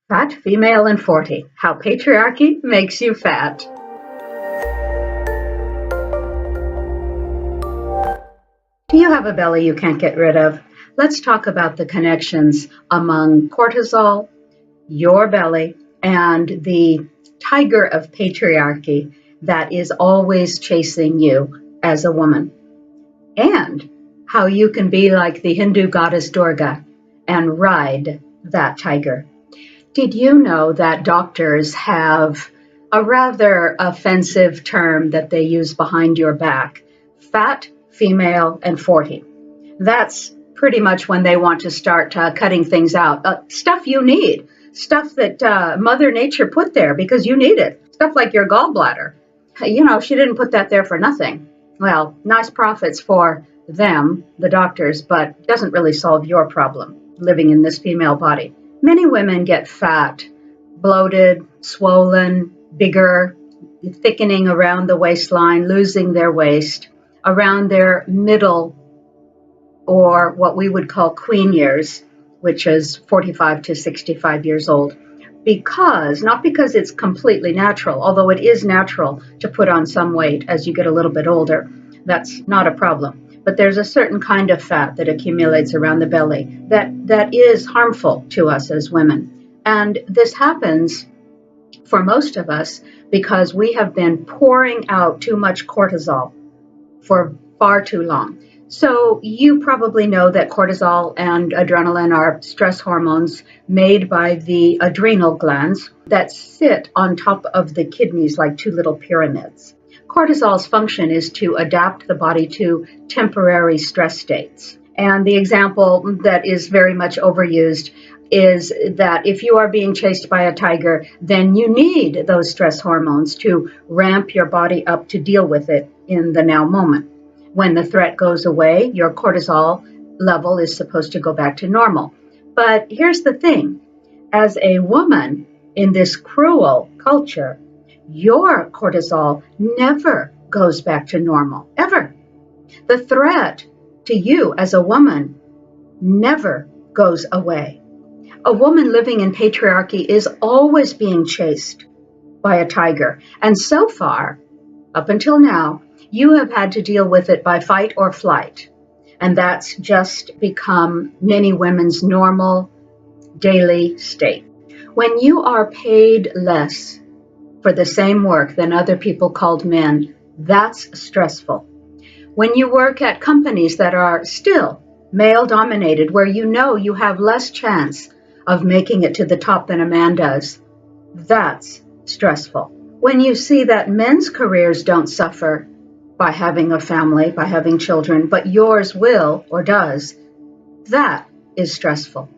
Fat female and 40. How patriarchy makes you fat. Do you have a belly you can't get rid of? Let's talk about the connections among cortisol, your belly, and the tiger of patriarchy that is always chasing you as a woman. And how you can be like the Hindu goddess Durga and ride that tiger. Did you know that doctors have a rather offensive term that they use behind your back? Fat, female, and 40. That's pretty much when they want to start cutting things out. Stuff you need, stuff that Mother Nature put there because you need it. Stuff like your gallbladder. She didn't put that there for nothing. Well, nice profits for them, the doctors, but doesn't really solve your problem living in this female body. Many women get fat, bloated, swollen, bigger, thickening around the waistline, losing their waist, around their middle, or what we would call queen years, which is 45 to 65 years old. Not because it's completely natural, although it is natural to put on some weight as you get a little bit older. That's not a problem. But there's a certain kind of fat that accumulates around the belly that is harmful to us as women. And this happens for most of us because we have been pouring out too much cortisol for far too long. So you probably know that cortisol and adrenaline are stress hormones made by the adrenal glands that sit on top of the kidneys like two little pyramids. Cortisol's function is to adapt the body to temporary stress states. And the example that is very much overused is that if you are being chased by a tiger, then you need those stress hormones to ramp your body up to deal with it in the now moment. When the threat goes away, your cortisol level is supposed to go back to normal. But here's the thing. As a woman in this cruel culture, your cortisol never goes back to normal, ever. The threat to you as a woman never goes away. A woman living in patriarchy is always being chased by a tiger. And so far, up until now, you have had to deal with it by fight or flight. And that's just become many women's normal daily state. When you are paid less for the same work than other people called men, that's stressful. When you work at companies that are still male-dominated, where you know you have less chance of making it to the top than a man does, that's stressful. When you see that men's careers don't suffer by having a family, by having children, but yours will or does, that is stressful.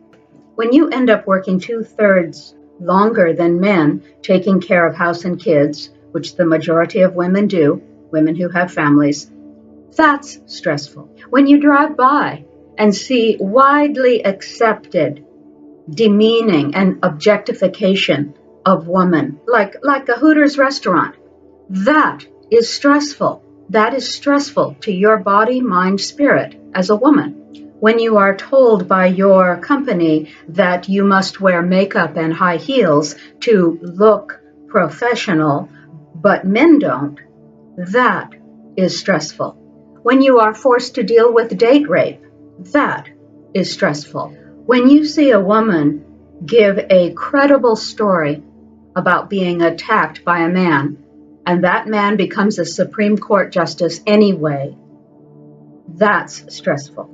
When you end up working 2/3 longer than men, taking care of house and kids, which the majority of women do, women who have families, that's stressful. When you drive by and see widely accepted demeaning and objectification of women, like a Hooters restaurant, that is stressful. That is stressful to your body, mind, spirit as a woman. When you are told by your company that you must wear makeup and high heels to look professional, but men don't, that is stressful. When you are forced to deal with date rape, that is stressful. When you see a woman give a credible story about being attacked by a man, and that man becomes a Supreme Court justice anyway, that's stressful.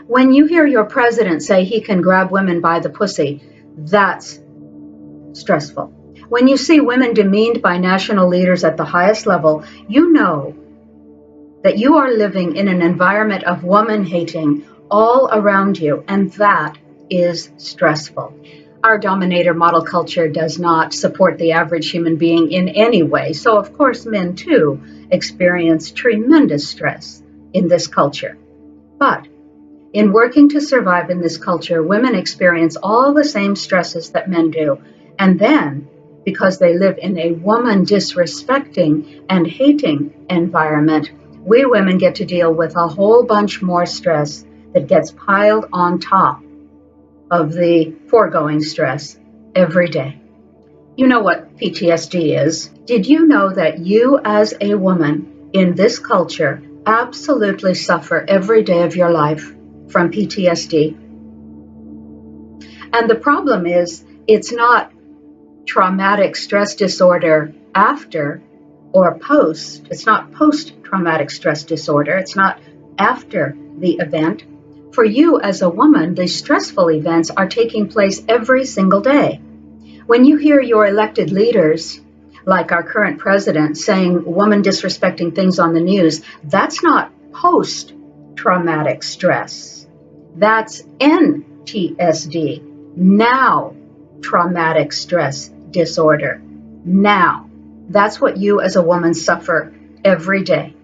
When you hear your president say he can grab women by the pussy, that's stressful. When you see women demeaned by national leaders at the highest level, you know that you are living in an environment of woman-hating all around you, and that is stressful. Our dominator model culture does not support the average human being in any way, so of course men too experience tremendous stress in this culture. But in working to survive in this culture, women experience all the same stresses that men do. And then, because they live in a woman disrespecting and hating environment, we women get to deal with a whole bunch more stress that gets piled on top of the foregoing stress every day. You know what PTSD is. Did you know that you as a woman in this culture absolutely suffer every day of your life from PTSD? And the problem is, it's not traumatic stress disorder after or post. It's not post-traumatic stress disorder. It's not after the event. For you as a woman, the stressful events are taking place every single day. When you hear your elected leaders, like our current president, saying woman disrespecting things on the news, that's not post-traumatic stress. That's NTSD, now traumatic stress disorder. Now, that's what you as a woman suffer every day.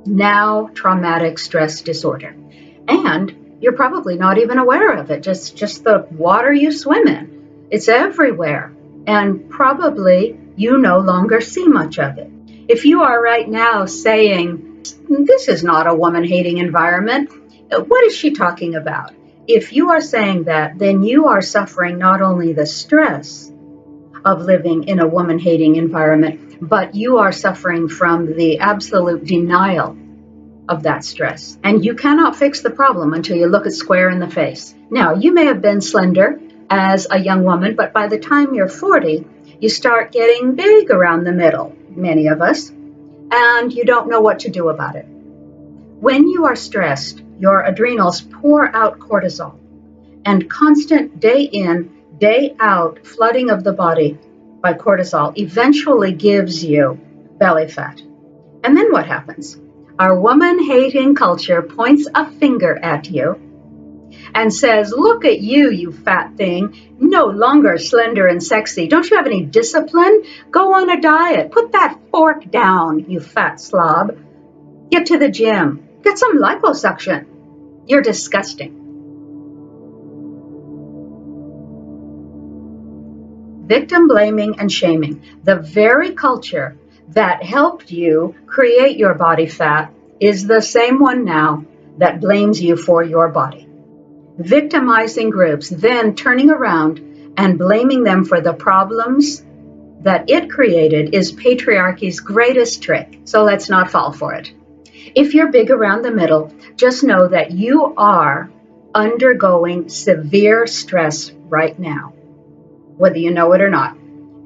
Now traumatic stress disorder. And you're probably not even aware of it, just the water you swim in. It's everywhere. And probably you no longer see much of it. If you are right now saying, this is not a woman-hating environment, what is she talking about? If you are saying that, then you are suffering not only the stress of living in a woman-hating environment, but you are suffering from the absolute denial of that stress. And you cannot fix the problem until you look it square in the face. Now, you may have been slender as a young woman, but by the time you're 40, you start getting big around the middle, many of us, and you don't know what to do about it. When you are stressed, your adrenals pour out cortisol, and constant day in, day out flooding of the body by cortisol eventually gives you belly fat. And then what happens? Our woman-hating culture points a finger at you and says, look at you, you fat thing, no longer slender and sexy. Don't you have any discipline? Go on a diet. Put that fork down, you fat slob. Get to the gym. Get some liposuction. You're disgusting. Victim blaming and shaming, the very culture that helped you create your body fat, is the same one now that blames you for your body. Victimizing groups, then turning around and blaming them for the problems that it created, is patriarchy's greatest trick. So let's not fall for it. If you're big around the middle, just know that you are undergoing severe stress right now, whether you know it or not.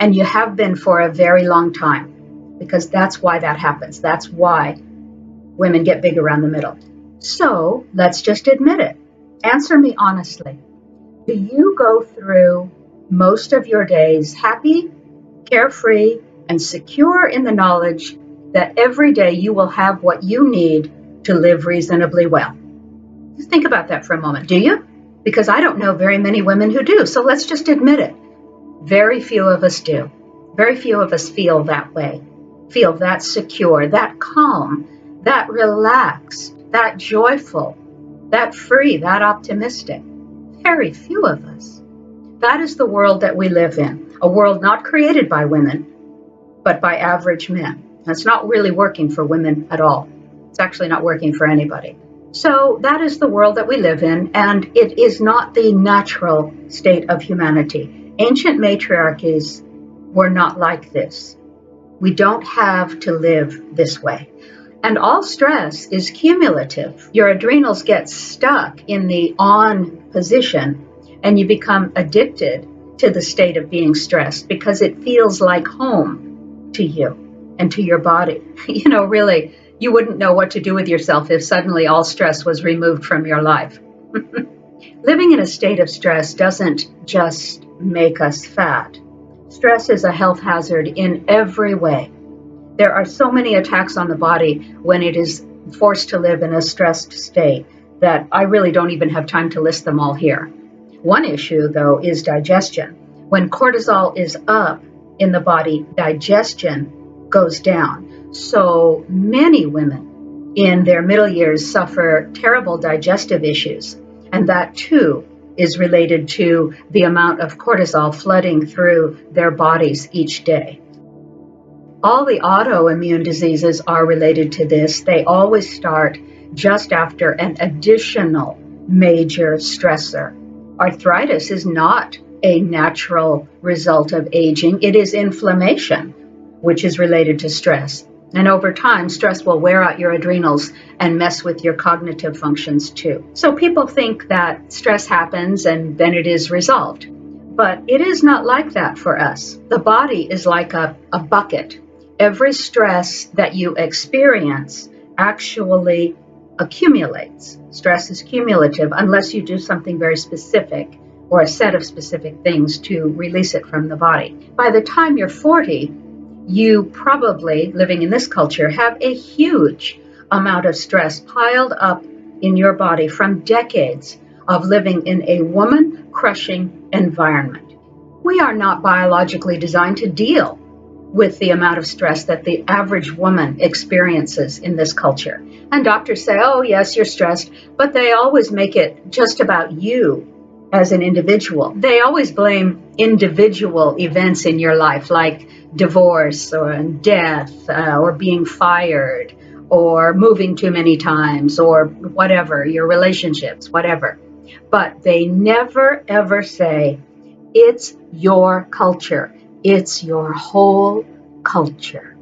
And you have been for a very long time, because that's why that happens. That's why women get big around the middle. So let's just admit it. Answer me honestly. Do you go through most of your days happy, carefree, and secure in the knowledge that every day you will have what you need to live reasonably well? Just think about that for a moment. Do you? Because I don't know very many women who do. So let's just admit it. Very few of us do. Very few of us feel that way, feel that secure, that calm, that relaxed, that joyful, that free, that optimistic. Very few of us. That is the world that we live in, a world not created by women, but by average men. That's not really working for women at all. It's actually not working for anybody. So that is the world that we live in, and it is not the natural state of humanity. Ancient matriarchies were not like this. We don't have to live this way. And all stress is cumulative. Your adrenals get stuck in the on position, and you become addicted to the state of being stressed because it feels like home to you and to your body. You know, really, you wouldn't know what to do with yourself if suddenly all stress was removed from your life. Living in a state of stress doesn't just make us fat. Stress is a health hazard in every way. There are so many attacks on the body when it is forced to live in a stressed state that I really don't even have time to list them all here. One issue, though, is digestion. When cortisol is up in the body, digestion goes down. So many women in their middle years suffer terrible digestive issues, and that too is related to the amount of cortisol flooding through their bodies each day. All the autoimmune diseases are related to this. They always start just after an additional major stressor. Arthritis is not a natural result of aging. It is inflammation, which is related to stress. And over time, stress will wear out your adrenals and mess with your cognitive functions too. So people think that stress happens and then it is resolved. But it is not like that for us. The body is like a bucket. Every stress that you experience actually accumulates. Stress is cumulative unless you do something very specific or a set of specific things to release it from the body. By the time you're 40, you probably, living in this culture, have a huge amount of stress piled up in your body from decades of living in a woman-crushing environment. We are not biologically designed to deal with the amount of stress that the average woman experiences in this culture. And doctors say, oh, yes, you're stressed, but they always make it just about you as an individual. They always blame individual events in your life, like divorce or death or being fired or moving too many times or whatever, your relationships, whatever. But they never, ever say, it's your culture. It's your whole culture.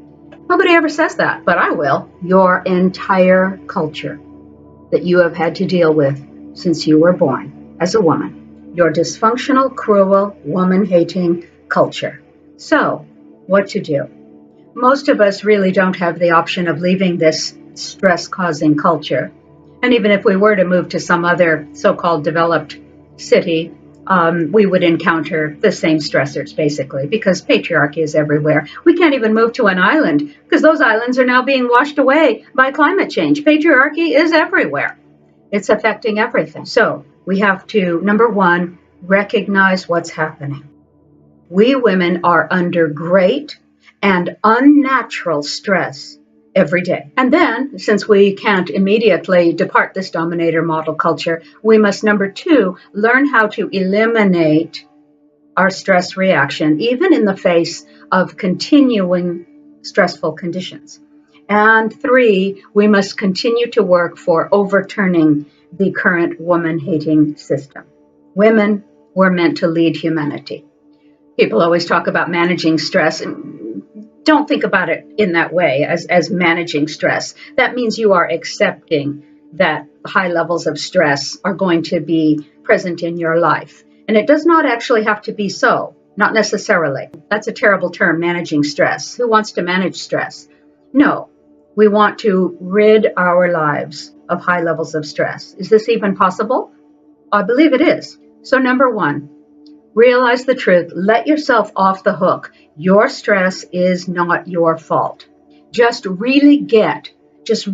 Nobody ever says that, but I will. Your entire culture that you have had to deal with since you were born as a woman. Your dysfunctional, cruel, woman-hating culture. So, what to do? Most of us really don't have the option of leaving this stress-causing culture. And even if we were to move to some other so-called developed city, we would encounter the same stressors, basically, because patriarchy is everywhere. We can't even move to an island because those islands are now being washed away by climate change. Patriarchy is everywhere. It's affecting everything. So we have to, number one, recognize what's happening. We women are under great and unnatural stress every day. And then, since we can't immediately depart this dominator model culture, we must, number two, learn how to eliminate our stress reaction, even in the face of continuing stressful conditions. And three, we must continue to work for overturning the current woman-hating system. Women were meant to lead humanity. People always talk about managing stress, and don't think about it in that way as managing stress. That means you are accepting that high levels of stress are going to be present in your life. And it does not actually have to be so, not necessarily. That's a terrible term, managing stress. Who wants to manage stress? No, we want to rid our lives of high levels of stress. Is this even possible? I believe it is. So number one, realize the truth. Let yourself off the hook. Your stress is not your fault. Just really get this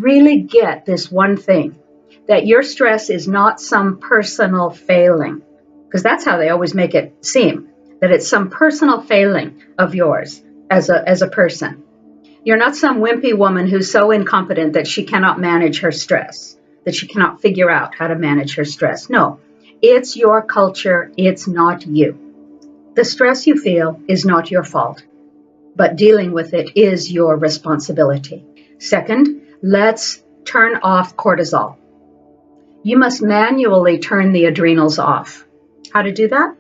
one thing, that your stress is not some personal failing, because that's how they always make it seem, that it's some personal failing of yours as a person. You're not some wimpy woman who's so incompetent that she cannot manage her stress, that she cannot figure out how to manage her stress. No. It's your culture, it's not you. The stress you feel is not your fault, but dealing with it is your responsibility. Second, let's turn off cortisol. You must manually turn the adrenals off. How to do that?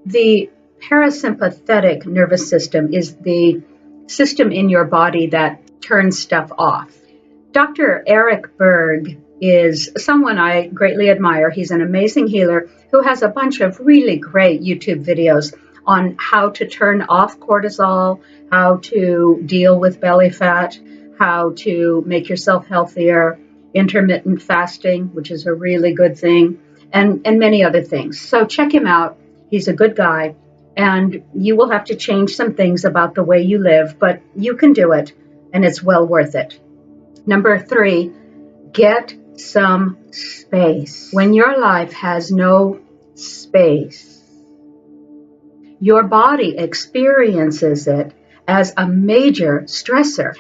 The parasympathetic nervous system is the system in your body that turns stuff off. Dr. Eric Berg is someone I greatly admire. He's an amazing healer who has a bunch of really great YouTube videos on how to turn off cortisol, how to deal with belly fat, how to make yourself healthier, intermittent fasting, which is a really good thing, and many other things. So check him out. He's a good guy, and you will have to change some things about the way you live, but you can do it, and it's well worth it. Number three, get some space. When your life has no space, your body experiences it as a major stressor.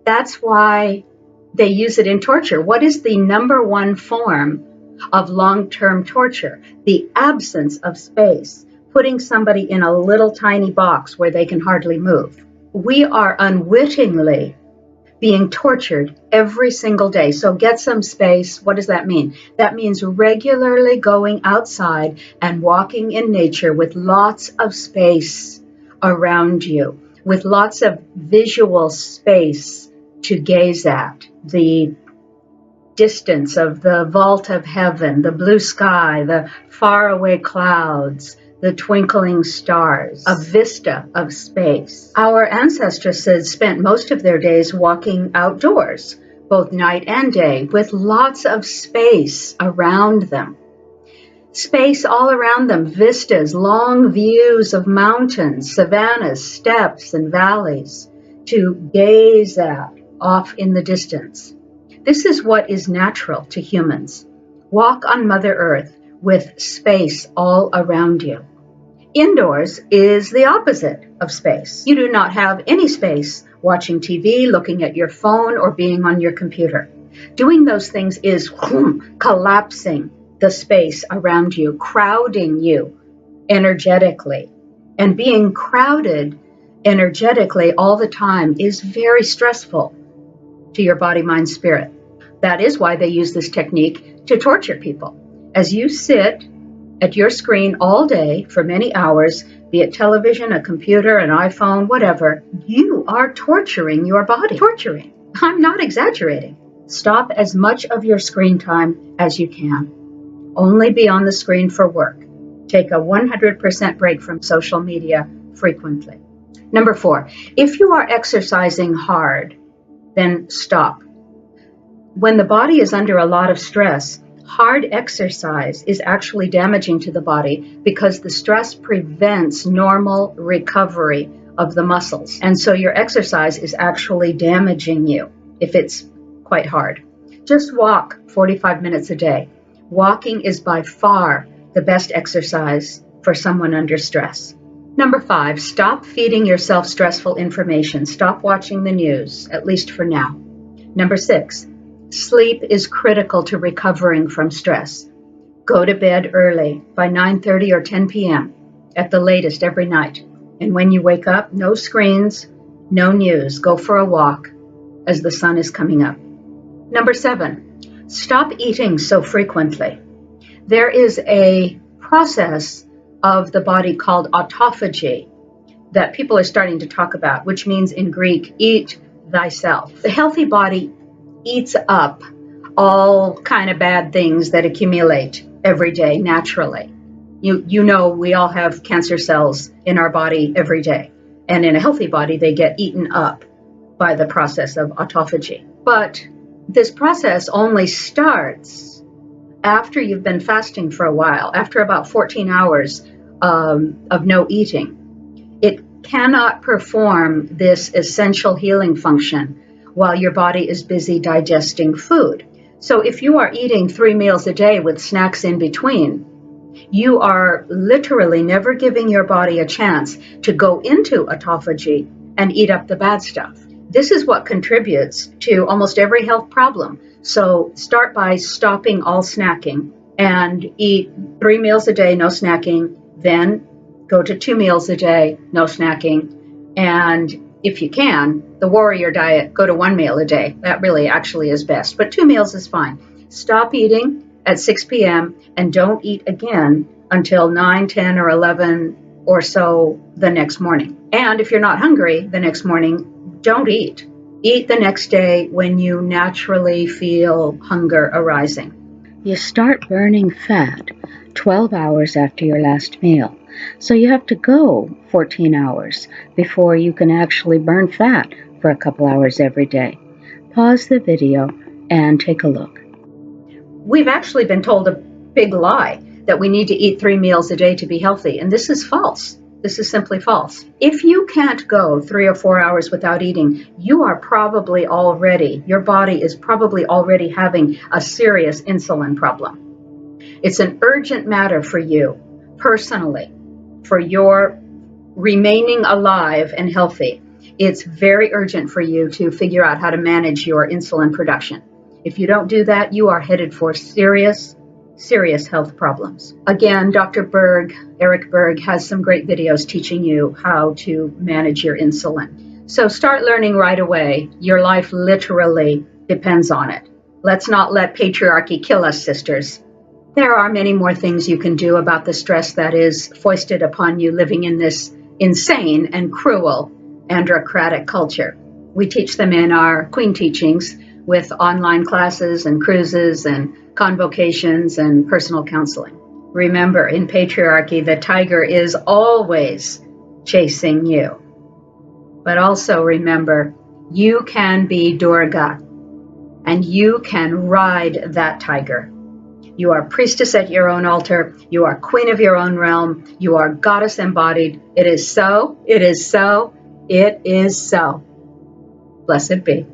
That's why they use it in torture. What is the number one form of long-term torture? The absence of space, putting somebody in a little tiny box where they can hardly move. We are unwittingly being tortured every single day. So get some space. What does that mean? That means regularly going outside and walking in nature with lots of space around you, with lots of visual space to gaze at. The distance of the vault of heaven, the blue sky, the faraway clouds, the twinkling stars, a vista of space. Our ancestresses spent most of their days walking outdoors, both night and day, with lots of space around them. Space all around them, vistas, long views of mountains, savannas, steppes, and valleys to gaze at off in the distance. This is what is natural to humans. Walk on Mother Earth with space all around you. Indoors is the opposite of space. You do not have any space watching TV, looking at your phone, or being on your computer. Doing those things is collapsing the space around you, crowding you energetically. And being crowded energetically all the time is very stressful to your body, mind, spirit. That is why they use this technique to torture people. As you sit at your screen all day for many hours, be it television, a computer, an iPhone, whatever, you are torturing your body. Torturing. I'm not exaggerating. Stop as much of your screen time as you can. Only be on the screen for work. Take a 100% break from social media frequently. Number 4, if you are exercising hard, then stop. When the body is under a lot of stress, hard exercise is actually damaging to the body because the stress prevents normal recovery of the muscles. And so your exercise is actually damaging you if it's quite hard. Just walk 45 minutes a day. Walking is by far the best exercise for someone under stress. Number 5, stop feeding yourself stressful information. Stop watching the news, at least for now. Number 6, sleep is critical to recovering from stress. Go to bed early, by 9:30 or 10 p.m. at the latest every night. And when you wake up, no screens, no news. Go for a walk as the sun is coming up. Number 7, stop eating so frequently. There is a process of the body called autophagy that people are starting to talk about, which means in Greek, eat thyself. The healthy body eats up all kind of bad things that accumulate every day naturally. You know we all have cancer cells in our body every day, and in a healthy body they get eaten up by the process of autophagy. But this process only starts after you've been fasting for a while, after about 14 hours of no eating. It cannot perform this essential healing function while your body is busy digesting food. So if you are eating 3 meals a day with snacks in between, you are literally never giving your body a chance to go into autophagy and eat up the bad stuff. This is what contributes to almost every health problem. So start by stopping all snacking and eat 3 meals a day, no snacking. Then go to 2 meals a day, no snacking. And if you can, the warrior diet, go to 1 meal a day. That really actually is best. But 2 meals is fine. Stop eating at 6 p.m. and don't eat again until 9, 10, or 11 or so the next morning. And if you're not hungry the next morning, don't eat. Eat the next day when you naturally feel hunger arising. You start burning fat 12 hours after your last meal. So you have to go 14 hours before you can actually burn fat for a couple hours every day. Pause the video and take a look. We've actually been told a big lie that we need to eat 3 meals a day to be healthy, and this is false. This is simply false. If you can't go 3 or 4 hours without eating, your body is probably already having a serious insulin problem. It's an urgent matter for you personally, for your remaining alive and healthy. It's very urgent for you to figure out how to manage your insulin production. If you don't do that, you are headed for serious health problems. Again, Dr. Eric Berg, has some great videos teaching you how to manage your insulin. So start learning right away. Your life literally depends on it. Let's not let patriarchy kill us, sisters. There are many more things you can do about the stress that is foisted upon you living in this insane and cruel androcratic culture. We teach them in our Queen teachings with online classes and cruises and convocations and personal counseling. Remember, in patriarchy, the tiger is always chasing you. But also remember, you can be Durga, and you can ride that tiger. You are priestess at your own altar. You are queen of your own realm. You are goddess embodied. It is so. It is so. It is so. Blessed be.